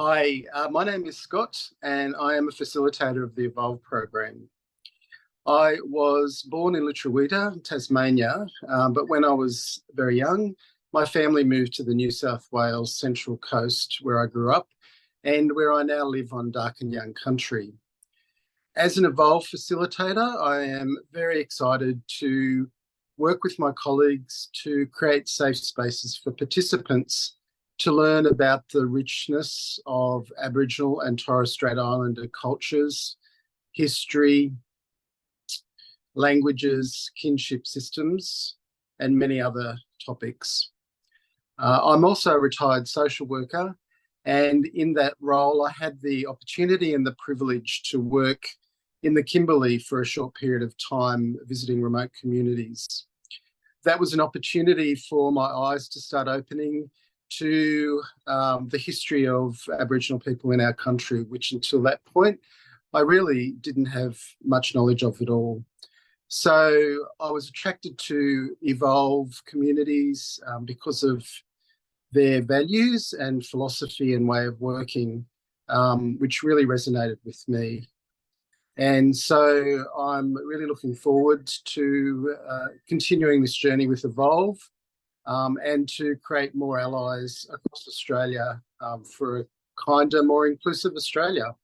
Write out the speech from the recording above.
Hi, my name is Scott, and I am a facilitator of the Evolve program. I was born in Lutruwita, Tasmania, but when I was very young, my family moved to the New South Wales Central Coast, where I grew up, and where I now live on Darkinjung country. As an Evolve facilitator, I am very excited to work with my colleagues to create safe spaces for participants to learn about the richness of Aboriginal and Torres Strait Islander cultures, history, languages, kinship systems, and many other topics. I'm also a retired social worker, and in that role, I had the opportunity and the privilege to work in the Kimberley for a short period of time, visiting remote communities. That was an opportunity for my eyes to start opening to the history of Aboriginal people in our country, which until that point, I really didn't have much knowledge of at all. So I was attracted to Evolve communities because of their values and philosophy and way of working, which really resonated with me. And so I'm really looking forward to continuing this journey with Evolve and to create more allies across Australia for a kinder, more inclusive Australia.